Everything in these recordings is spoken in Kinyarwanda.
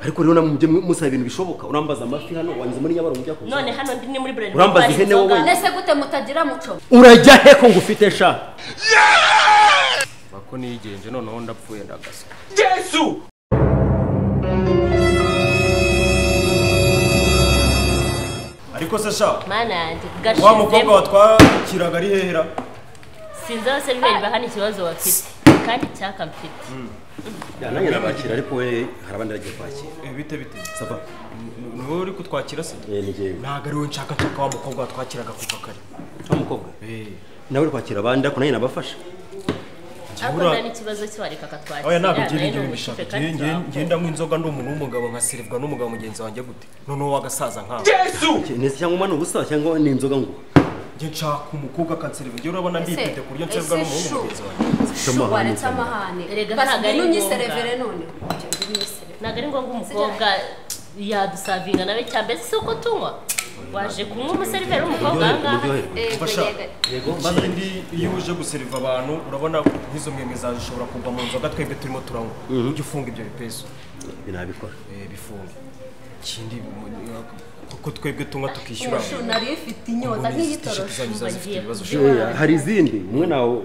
ariko rero namujye musaba ibintu bishoboka urambaza amafi hano wanyize muri nyabaro mujya kuza none hano ndi muri bread urambaza ihene wowe nese gute mutagira muco urajya he ko ngufite sha bako nigenje noneho ndapfuye ndagasa Yesu ariko se sha mana yanjye wa mukobwa watwakiraga ari hehera sinzi aho seriveri bahana ikibazo bafite kandi cyaka mfite nanjye nabakira ariko we harabandi bagiye kwakira bite sava niwe uri kutwakira se nigiye ntago ari we nshaka wa mukobwa watwakiraga kuva kare umukobwa nawe uri kwakira abandi ariko nanjye nabafasha akunda n'ikibazo cyo areka katwakira oya ntabwo ngiye ibyo bishaka ngenda mu inzoga ndi umuntu w'umugabo nkaserevwa n'umugabo mugenzi wanjye gute noneho wagasaza nkawe nese cyangwa umwana ubusa cyangwa ni inzoga ngo nge nshaka umukobwa akansereva ngiye urabona ndifite ku buryo nserevwa n'umuhungu mugenzi wanjye waretse amahane erega ntabwo ari n'unyiserevere none ntabwo ari ngombwa umukobwa yadusavinga nawe cyambere si uko tunywa waje kunywa umuseriveri w'umukobwa ahangaha yego ikindi iyo uje guseriva abantu urabona nk'izo mwemwe zashobora kugwa mu nzoga twebwe turimo turanywa ujye ufunga ibyo bipeso binabikora bifunge ikindi kuko twebwe tunywa tukishyura nari ifite inyota nk'iyitorosho hari izindi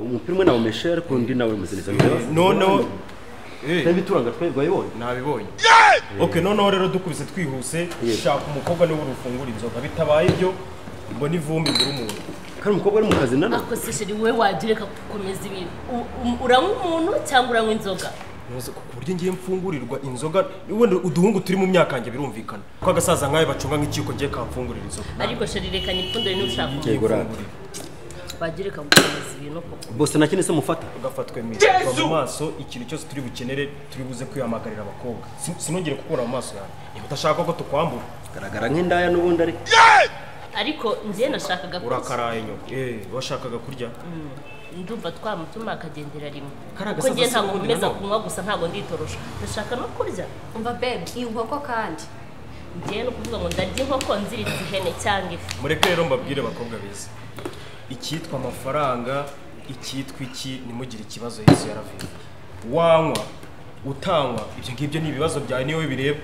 umupira umwe nawe meshere kundi nawe muzineza noneho bituranga twebwe wayibonye nabibonye okay noneho rero dukubise twihuse shaka umukobwa niwe urufungura inzoga bitabaye ibyo mbona ivumbi muri umuntu kandi umukobwa ari mu kazi nana ako se sheri we wagireka gukomeza ibintu uranywa umuntu cyangwa uranywa inzoga ku buryo ngiye mfungurirwa inzoga wenda uduhungu turi mu myaka yanjye birumvikana ko agasaza nkawe bacunga nk'ikiko ngiye kamfungurira inzoga ariko sheri reka nipfundure n'ushaka kuyigura bagireka gukomeza ibintu koko bose nakine se mufata ugafatwe mu maso ikintu cyose turi bukenere turi buze kwihamagarira abakobwa sinongere kukura mu maso yawe niba udashaka ko tukwambura garagara nk'indaya n'ubundi ariko njye nashakaga kurya urakaraye nyoko washakaga kurya ndumva twamutuma akagendera rimwe kuko njye ntabwo nkomeza kunywa gusa ntabwo nditorosha ndashaka no kurya umva babe inkoko kandi njye no kuvuga ngo ndarya inkoko nziritse ihene cyangwa ifi mureke rero mbabwire abakobwa beza icyitwa amafaranga icyitwa iki nimugire ikibazo Yesu yaravuye wanywa utanywa ibyo ngibyo ni ibibazo byawe niwe bireba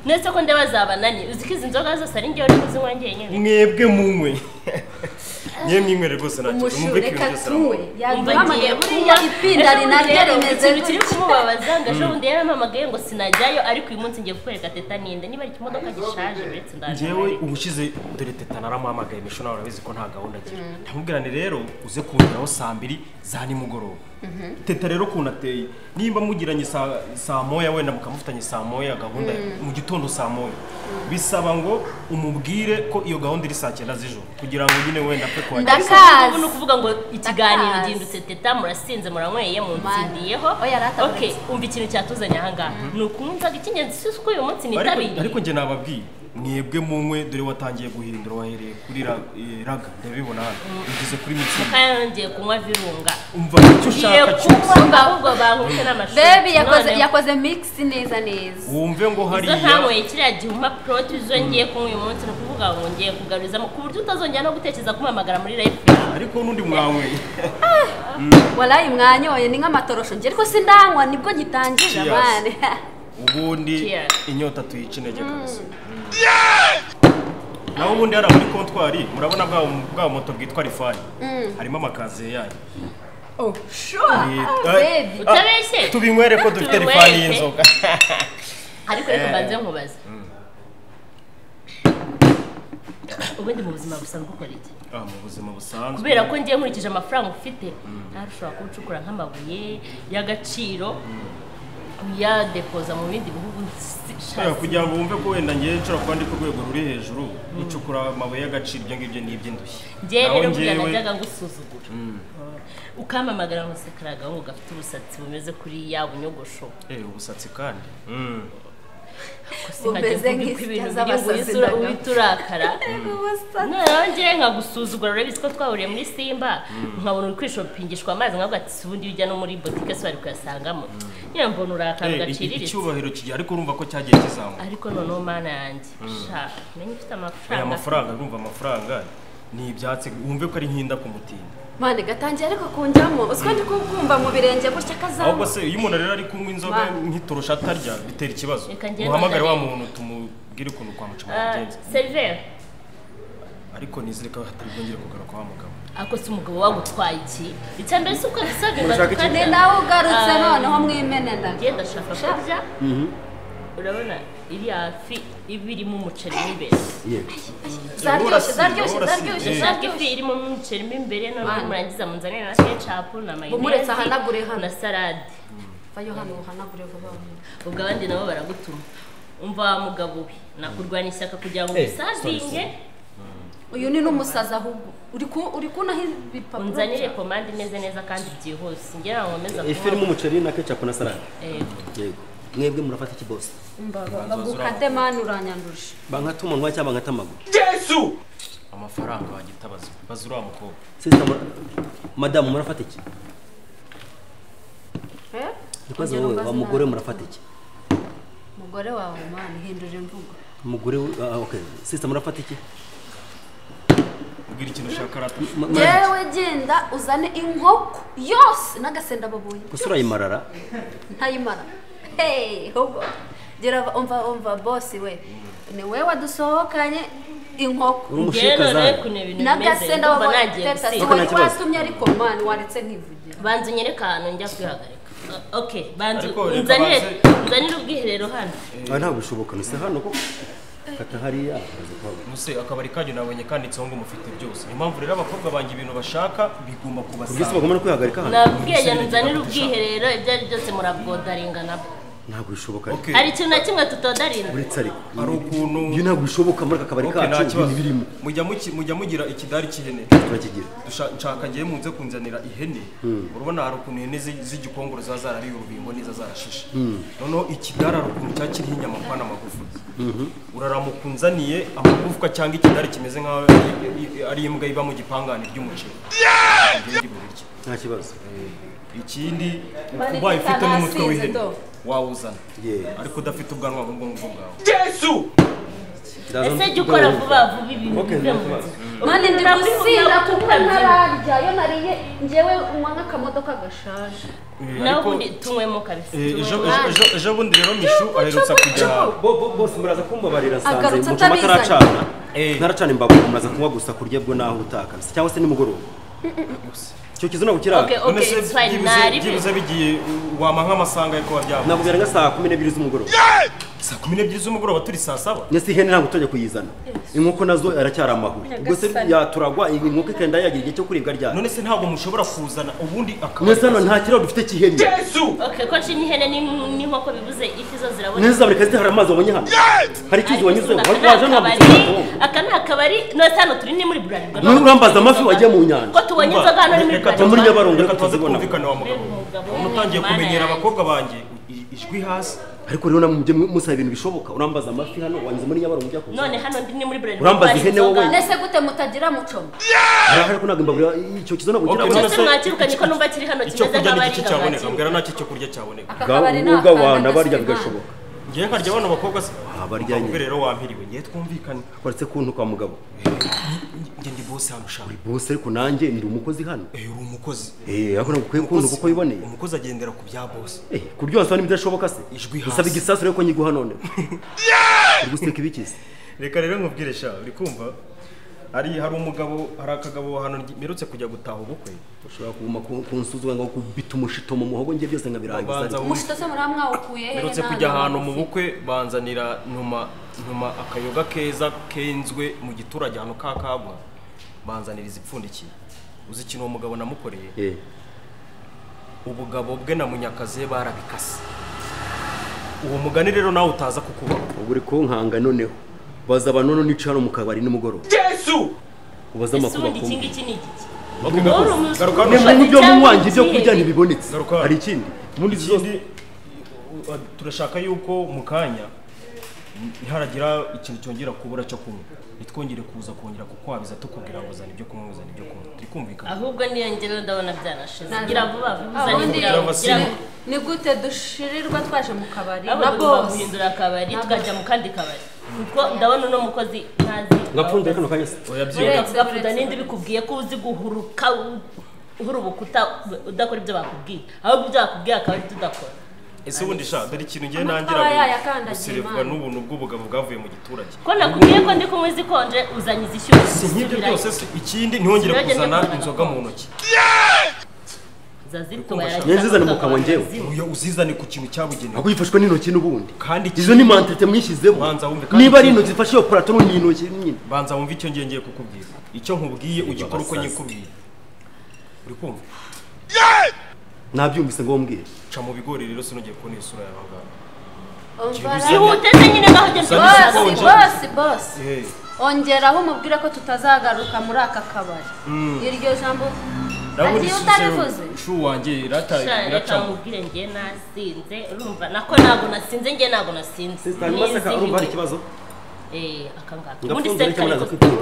nese ko ndabazabananye uzikiza inzoga zose ari njyewe uri kuzinywa njyenyine mwebwe munywe mwinywere rwose nacyo umve ko ibintu byose yaguhamagaye buriya ipinda rinaryo rimeze ikintu kiri kumubabaza ngo ejo bundi yarampamagaye ngo sinajyayo ariko uyu munsi ngiye kukwereka teta ninde niba ari ikimodoka gishaje uretse ndaje njyewe ubushize dore teta naramuhamagaye misho nawe urabizi ko nta gahunda agira ndamubwirane rero uze kungeraho saa 2 za nimugoroba teta rero kunateye nimba mugiranye saa moya wenda mukamufitanye saa moya gahunda mu gitondo saa moya bisaba ngo umubwire ko iyo gahunda iri saa 9 z'ijoro kugira ngo nyine wenda pe kwa ndakazi no kuvuga ngo ikiganiro gindutse teta murasinze muranyweye mu nzindiyeho okay umva ikintu cyatuzanya aha ni ukumva ikingenzi suko uyu munsi nitabiriye ariko nge nababwiye mwebwe munywe dore watangiye guhindura wahereye kuri raga ndabibona hano ugeze kuri mitsingi kandi kunywa virunga umva icyo ushaka cyumva ahubwo bankute n'amashuri baby yakoze mix neza wumve ngo hariya ntamwe kiriya gihuma proti zo ngiye kunywa uyu munsi no kuvuga ngo ngiye kugaruza ku buryo utazongera no gutekereza kumamagara muri live ariko nundi mwanywe walayi mwanyoye ni nk'amatorosho ngiye ariko sindanywa nibwo gitangira bane ubundi inyota tuyica intege kabisa naho ubundi hari muri kontwari murabona bwa moto bwitwa rifani harimo amakaziye yayo sure baby utabeshye tubinywere ko dufite rifani y'inzoga ariko reka mbanze nkubaza ubundi mu buzima busanzwe ukora iki mu buzima busanzwe kubera ko ngiye nkurikije amafaranga ufite ntarushobora kubucukura nk'amabuye y'agaciro ya depoza mu bindi bihugu kugira ngo wumve ko wenda ngiye nshobora kuba ndi ku rwego ruri hejuru gucukura amabuye y'agaciro ibyo ngibyo ni iby'indushyi ngewe rero kugira ngo najyaga ngusuzugura ukamamagara nkusekaraga ngo gafite ubusatsi bumeze kuri ya bunyogosho ubusatsi kandi umeze nk'ibintu by'abasazi witurakara nanjye nkagusuzugura urabizi ko twahuriye muri Simba nkabona uri kwishopingishwa amazi nkavuga ati ubundi ujya no muri botike se bari kuyasangamo nyine mbona urakara ugaciriritse icyubahiro kigiye ariko urumva ko cyagiye kizamuka ariko noneho mana yanjye sha menye ufite amafaranga amafaranga urumva amafaranga ni ibyatsi wumve ko ari nkinda ku mutinda mane gatangiye ariko kunjyamo usiko ndi kumva mu birenge gutya kazamu ahubwo se iyo umuntu rero ari kunywa inzoga nk'iturusha atarya bitera ikibazo muhamagare wa muntu tumubwire ukuntu kwa mucuma yagenze seriveri ariko nizere ko hatari bwongere kugaruka wa mugabo ako si umugabo wagutwaye iki icyambere si uko bisabirwa kandi nawe ugarutse noneho mwimenena ngenda ndashaka kurya urabona iriya fi iba irimo umuceri w'imbere zaryoshye ushaka ifi irimo umuceri w'imbere noneho murangiza munzanire na ketchup na umuretse ahanagure hano na salade vayo hano uhanagure vuba ubwo abandi nabo baragutuma umva wa mugabo we nakurwanya ishyaka kugira ngo usazinge uyu ni n'umusaza ahubwo uri kunaho ibipapuro unzanire komande imeze neza kandi byihuse ngira ngo nkomeza ifi irimo umuceri na ketchup na salade yego mwebwe murafata iki boss bagukate mani uranyanduje bankatuma nkwa cyangwa nkatamagu Yesu amafaranga bagitabaza bazura mukobwa sister madam murafata iki Nikoze wowe wa mugore murafata iki mugore wawe mani hindurira imvugo mugore okay sister murafata iki ubwira ikintu ushaka rata yewe genda uzane inkoko yose n'agasenda babuye gusura yimarara ntayimara hey hobo gira umva boss we ni wewe wadusohokanye inkoko umushika zawe n'agasenda babuye teta watumye ariko mani waretse nkivugira banzu nyereka hano njya kwihagarika okay banzu unzanire ubwiherero hano ntabwo bishoboka nise hano ko kata hariya muse akabari kanyu nabonye kanditseho ngo mufite byose niyo mpamvu rero abakobwa banjye ibintu bashaka bigomba kubasanga ubwise bagomba kwihagarika hano nabwiye nzanire ubwiherero ibyo ari byose murabwodaringa nabo ntabwo bishoboka hari ikintu na kimwe tutodarinda uretse ariko ari ukuntu iyo ntabwo bishoboka muri akabari kacu ibintu birimo mujya mugira ikidari cy'ihene turakigira nshaka ngiye munze kunzanira ihene urabona hari ukuntu ihene z'igikongoro ziba zarariye urubingo neza zarashishe noneho ikidari hari ukuntu cyaba kiriho inyama kwa n'amagufa uraramukunzaniye amagufwa cyangwa ikidari kimeze nk'aho ari imbwa iba mu gipangane ry'umuceri nta kibazo ikindi ukubaye ufite n'umutwe w'ihene wawuzana ariko udafite ubwanwa nk'ubwo bwawe Yesu ese jya ukora vuba vuba ibintu bive mu nzu mani ndi gusinda kuko ntararya yo nariye njyewe unywa nk'akamodoka gashaje nawe ubundi tunywemo kabisa ejo bundi rero mishu aherutsa kujya bose muraza kumbabarira nsanze mu cyuma taracana ntaracana imbavu muraza kunywa gusa kurya bwo naho utaka cyangwa se nimugoroba cyo kizo nabukira okay fine nari bivuze bigiye wama nk'amasanga ariko wabyaba nabubera nga saa 12 z'umugoroba saa 12 z'umugoroba turi saa 7 nese ihene ntabwo tujya kuyizana inkoko nazo aracyari amahuri ubwo se yaturagwa inkoko ikenda yagira igihe cyo kuribwa ryari none se ntabwo mushobora kuzana ubundi nese hano nta kiraro dufite cy'ihene okay ko nshinye ihene n'inkoko bibuze ifi zo zirabona neza buri kazi hari amazi wabonye hano hari ikizi wanyuze waje ntabwo aka ni akabari nose hano turi ni muri Bralirwa n'urambaza amafi wagiye mu nyanja ko tubonye inzoga hano ni muri Bralirwa muri Nyabarongo reka tuzikana wa mugabo umutangiye kumenyera abakobwa banjye ijwi hasi ariko rero namuje musaba ibintu bishoboka urambaza amafi hano wanyuze muri Nyabarongo ujya kuza none hano ndi ni muri Bralirwa urambaza ihene wowe nese gute mutagira mucoma arahari ko nagomba icyo kizo nabugira cyose mwakirukanye ko numva kiri hano kimeze nk'abari cyaboneka mbwira nacyo cyo kurya cyaboneka ubwo wana barya bigashoboka ngiye nkarya abana bakobwa se baryanye rero wampiriwe ngiye twumvikane kwaretse kuntu kwa mugabo nge ndi boss hano shaka boss ariko nanjye ndi umukozi hano uri umukozi ariko nagukwiye kuntu kuko biboneye umukozi agendera ku bya boss kuryoza n'ibidashoboka se usaba igisasu rero ko nyiguha none guseka ibikize reka rero nkubwire sha uri kumva hari umugabo hari akagabo hano mirutse kujya gutaha ubukwe ushobora kuguma kunsuzwa ngo kubita umushito mu muhogo ngiye byose nkabirangiza umushito se muramwa ukuye he mirutse kujya ahantu mu bukwe banzanira ntuma akayoga keza kenzwe mu giturage hano kakagwa banzanira izipfundikiye uzi ikintu uwo mugabo namukoreye ubugabo bwe na munyakazi barabikase uwo mugani rero nawe utaza kukubaho ubu uri kunkanga noneho baza abanono n'icaro mu kabari nimugoroba Yesu ubaza amakuru akumva iki ngiki ni igiki garuka mu byo muwangi byo kurya ntibibonetse hari ikindi mundi zose turashaka yuko mukanya ntiharagira ikintu cyongera kubura cyo kunywa nitwongere kuza kongera kukwabiza tukubwira ngo zana ibyo kunywa uzana ibyo kunywa turi kumvikana ahubwo niyo ngero ndabona byanashize ngira vuba uzanye ni gute dushirirwa twaje mu kabari na boss guhindura akabari tukajya mu kandi kabari kuko ndabona uno mukozi ntazi ngapfunde kano kanya oya byiza gafuda nindi bikubwiye ko uzi guhuruka uhurubukuta udakora ibyo bakubwiye ahubwo ibyo bakubwiye akabari tudakora ese ubundi sha dore ikintu ngiye nangira gusirebwa n'ubuntu bw'ubugabo bwavuye mu giturage ko nakubwiye ko ndi kunywa izikonje uzanye izishyushye si nk'ibyo byose se ikindi ntihongere kuzana inzoga mu ntoki nyenzizane mu kanwa njyewe uyo uzizane ku kintu cyabugenewe ahubwo yifashwe n'intoki n'ubundi kandi izo ni mantete mwishyizemo niba ari intoki zifashe iyo purato n'intoki nyine banza wumve icyo ngiye kukubwira icyo nkubwiye ugikora uko nyikubwiye uri kumva nabyumvise ngo mbwire ca mu bigori rero sinongeye kubona isura yawe ngaho ihuteze nyine ngaho ugeze boss ongeraho umubwire ko tutazagaruka muri aka kabari iryo jambo agiye utarivuze shu wanjye irata mubwire ngiye nasinze urumva nako ntabwo nasinze ngiye ntabwo nasinze urumva hari ikibazo akangaka muri sekare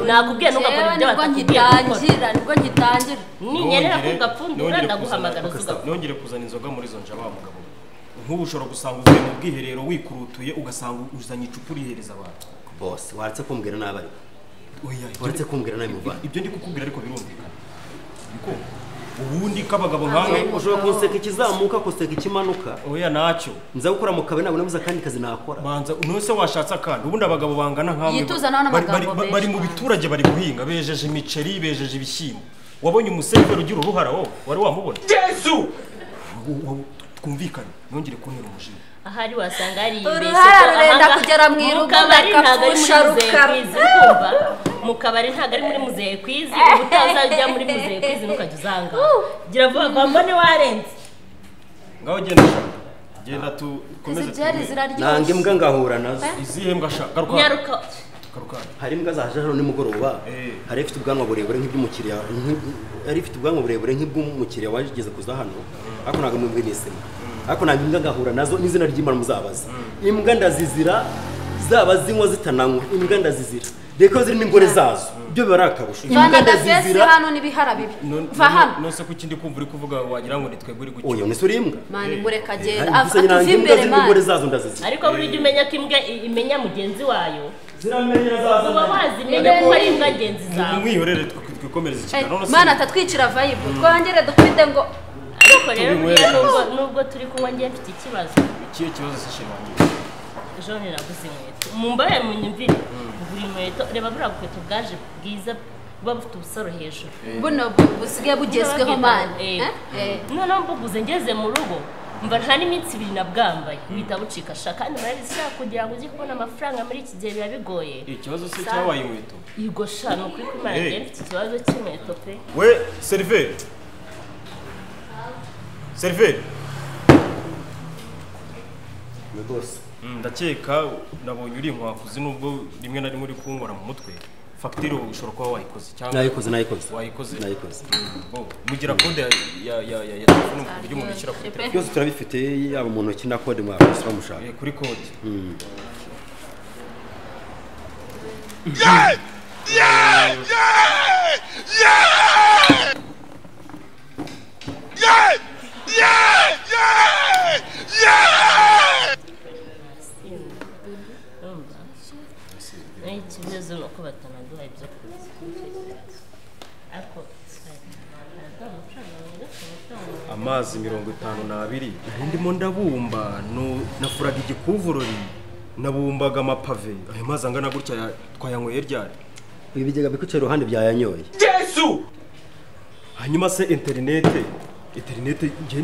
nakubwiye ntugakora ibyo batakubwiye nibwo ngitangira ninyerera ko ugapfundura ndaguhamagara uzugapfundura nongere kuzana inzoga muri izo njaba mugabo nk'ubu ushobora gusanga uvuye mu bwiherero wikurutuye ugasanga uzanye icupa urihereza abantu boss waretse kumbwira nabi ariko waretse kumbwira nabi muvana ibyo ndi kukubwira ariko birumvikana niko ubundi kabagabo nkawe ushobora kunseka ikizamuka kuseka ikimanuka oya nacyo nza gukora mu kabari nabwo nabuze akandi kazi nakora banza unose washatse akandi ubundi abagabo bangana nkawe yituzana n'amagambo bari mu biturage bari guhinga bejeje imiceri bejeje ibishyimbo wabonye umuseveri ugira uruhara wo wari wamubona Yesu twumvikane nongere kuntera umujinya ahari wasanga hari ibeshye rurenda kugera mu irugo mu kabari ntago ari muri muzehe kwizi ubutazajya muri muzehe kwizi nukajya uzanga gira vuba bambone warenze ngaho genda tukomeze nanga imbwa ngahura nazo izihe mbwa sha nyaruka hari imbwa zaje hano nimugoroba hari ifite ubwanwa burebure nk'iby'umukiriya hari ifite ubwanwa burebure nk'iby'umukiriya wageze kuza hano ariko ntago mwumve nisema ariko nanga imbwa ngahura nazo n'izina ry'Imana muzabaza imbwa ndazizira zaba zinywa zitananywa imbwa ndazizira reko zirimo ingore zazo byo biba ari akarusho imbwa ndazizira hano n'ibihara bibi va hano nose ko ikindi kumva uri kuvuga wagira ngo nitwebwe uri gucyo oyo ni suri imbwa mani mureka agenda atuva imbere mani ingore zazo ndazizira ariko buri gihe umenya ko imbwa imenya mugenzi wayo ziramenya zazo uba wazimenya ko ari imbwa ngenzi zawe mwihorere twikomereza ikiganiro mani atatwicira vibe twongere dukubite ngo ariko rero nubwo turi kunywa ngiye mfite ikibazo ikihe kibazo se shimanye ejo naguze inkweto mumbaye mu nyumvire buri nkweto reba buriya bukweto bwaje bwiza buba bufite ubusaro hejuru buno busigaye bugezweho mani noneho mbuguze ngeze mu rugo mba nta n'iminsi ibiri nabwambaye bihita bucika sha kandi murabizi sha kugira ngo ujye kubona amafaranga muri iki gihe biba bigoye ikibazo se cyabaye inkweto yego sha ni ukuri kumara ngiye mfite ikibazo cy'inkweto pe we seriveri rwose ndakeka nabonye uri inkwakuzi nubwo rimwe na rimwe uri kunkora mu mutwe fagitire ushobora kuba wayikoze cyangwa nayikoze mugira kode ya telefone ku buryo umuntu yishyura kuri telefone byose turabifite yaba mu ntoki na kode mwabasha bamushaka kuri kode ikibazo ni uko batanaduha ibyo kurya amazi 52 ndimo ndabumba nafuraga igikuvurori nabumbaga amapave ayo mazi angana gutya twayanyweye ryari ibi bigega bikucye iruhande byayanyoye Yesu hanyuma se interinete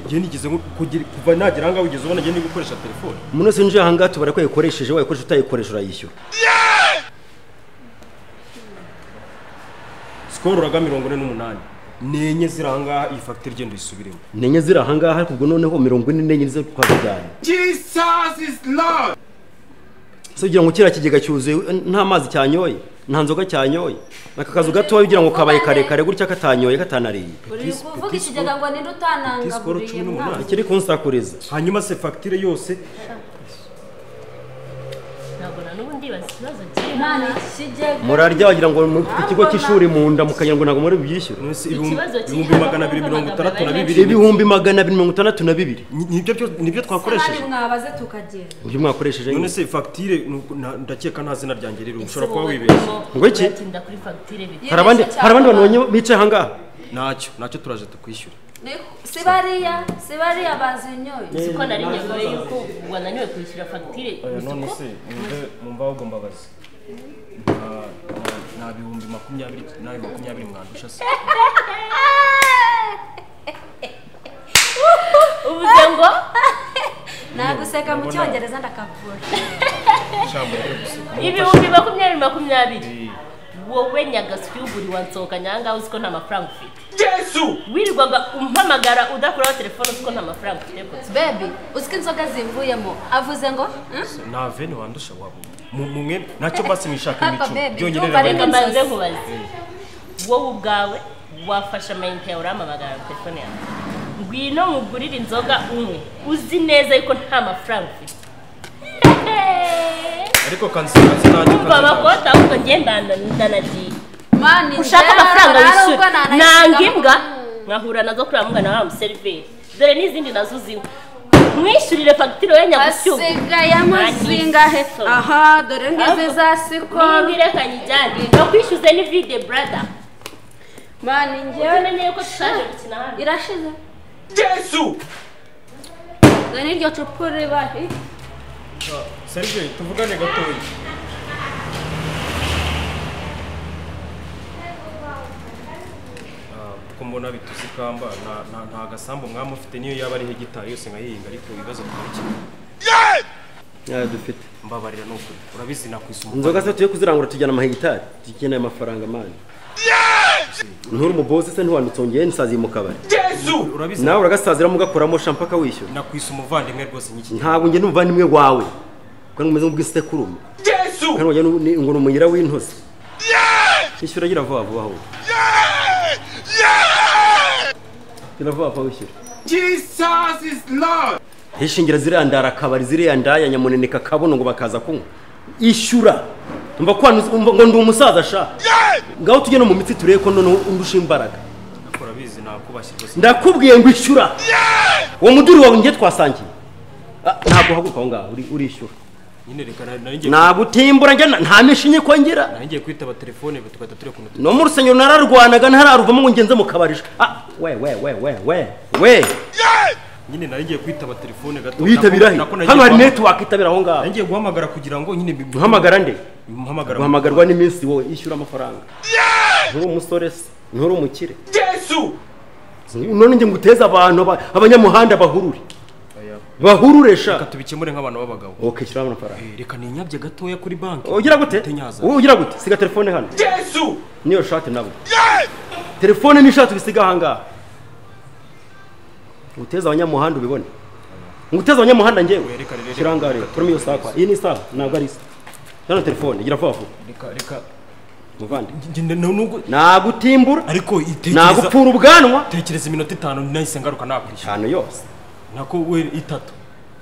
ngiye nigeze kuva nagera ngaho ugeze ubona ngiye ni gukoresha telefone umuntu wese nje ahangaha tubara ko yikoresheje wayikoresha utayikoresha urayishyura skoro raga 48 nenye ziranga iyi fagitire igenda isubiremo nenye zirahangaha kubwo noneho 44 nizo twabijyanye Jesus is Lord so ugira ngo kira kigega cyuzuye nta mazi cyanyoye nta nzoga cyanyoye nakakazu gato ugira ngo kabaye kare gutya katanyoye katanariye uri kuvuga ikigega ngo ninde utananga buriye mwana kiri kunsakuriza hanyuma se fagitire yose ntabwo n'ubundi bazi ikibazo kiri Imana ikigega murarya wagira ngo mu kigo cy'ishuri mu nda mukagira ngo ntabwo muri byishyura ibihumbi 262 ibihumbi 262 nibyo twakoresheje mwabaze tukagenda ibyo mwakoresheje none se facture ndakeka nta zina ryanjye rero ushobora kuba wibeshye ngo iki tinda kuri facture bite hari abandi bantu bicaye hangaha nacyo turaje tukwishyura sibariya bazinyoye siko nari ngiye yuko wananiwe kwishyura facture none se mumva ahubwo mbabazi nta bihumbi 20 mwandusha se ubuze ngo naguseka mu cyongereza ndakavura ibihumbi 20 wowe nyagaswi uguri wansohoka nyanga uziko nta mafaranga ufite Yesu! wirirwaga umpamagara udakuraho telefone uziko nta mafaranga ufite kose baby uziko inzoga zimvuyemo avuze ngo nta vene wandusha wabo mumwe nacyo basi mwishaka imico byongere reka mbanze nkubaze wowe ubwawe wafasha amayinite yawe uramamagara telefone yawe ngwino mugurire inzoga umwe uzi neza yuko nta mafaranga ufite ariko kansirazi nanjye umva amakota ahubwo njye ndanagiye mani ushaka amafaranga wishyura nanga imbwa nkahura nazo kuri mwana wa museriveri dore n'izindi nazo ziwe mwishyurire fagitire we nyagusyugu asigaye amazinga he aha dore ngeze za sikoro nireka nyijyane no kwishyuze ni vide brother mani njyewe njyewe neye ko tutaje gukina hano irashize Yesu! dore n'iryo cupa ribahe Serge tuvugane gatoya ko mbona bitusikamba nta gasambu mwamufite niyo yaba ari hegitari yose nkayihinga ariko ibibazo ya dufite mbabarira n'ukuri urabizi nakwisuma inzoga se tuye kuzirangura tujyana amahegitari tukeneye amafaranga mani nturi umubosi se ntiwanditsongeye nsaziye mu kabari Yesu! urabizi nawe uragasazira mugakoramo shampaka wishyura nakwisuma umuvandimwe rwose nyiki ntabwo njye n'umuvandimwe wawe kandi umeze nk'ubwisekurume Yesu! kandi wajya ngo ni umuyira w'intozi ishyura gira vuba vuba ahubwo gira vuba vuba wishyura Jesus is Lord! hishingira ziriya ndara akabari ziriya ndaya nyamuneneka kabuno ngo bakaza kunywa ishyura umva ngo ndi umusaza sha ngaho tujye no mu mitsi turebe ko noneho undusha imbaraga urabizi nakubashye rwose ndakubwiye ngo ishyura uwo muduri wawe njye twasangiye ntabwo uhaguruka aho ngaho urishyura nyine reka naringiye nagutimbura njye nta mishinyi ko ngira naringiye kwitaba telefone tugahita turi kuntu no mu rusengero nararwanaga ntararuvamo ngo ngenze mu kabarisha we nyine naringiye kwitaba telefone gato uyitabira he hano hari network itabira aho ngaho naringiye guhamagara kugira ngo nyine uhamagara nde uhamagara guhamagarwa n'iminsi wowe ishyura amafaranga nturi umusore se nturi umukire Yesu! none njye nguteza abantu abanyamuhanda bahurure sha reka tubikemure nk'abantu b'abagabo okay shyira amafaranga reka ninyabye gatoya kuri banki ugira gute ugira gute siga telefone hano Yesu! niyo shati nabo telefone ni shati bisiga ahangaha nguteza abanyamuhanda ubibone nguteza abanyamuhanda njyewe kirangare kuri iyo sakwa iyi ni saha ntabwo ari isa hano telefone gira vuba vuba reka muvande nubwo nagutimbura ariko nagupfura ubwanwa tekereza iminota 5 nahise ngaruka nakwishyura cyane yose nako we 3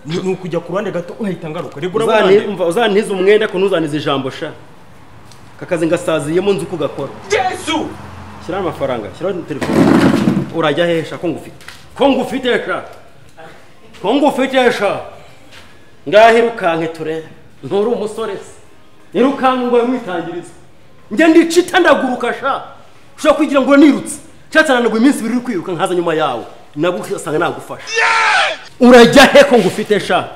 ni ukujya ku ruhande gato uhita ngaruka rego urabona uzantiza umwenda ko ntuzaniza ijambo sha kakazi ngasaziyemo nzi uko gakora Yesu! shyira amafaranga shyira telefone urajya hesha ko ngufite sha ngahirukanke turebe nturi umusore se irukanke ngo mwitangirize njye ndicita ndaguruka sha ushobora kugira ngo nirutse cyatananirwa iminsi 2 uri kwiruka nkaza nyuma yawe nabwo usanga nagufasha urajya he ko ngufite sha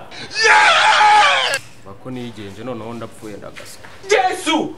bako nigenje noneho ndapfuye ndagasa Yesu!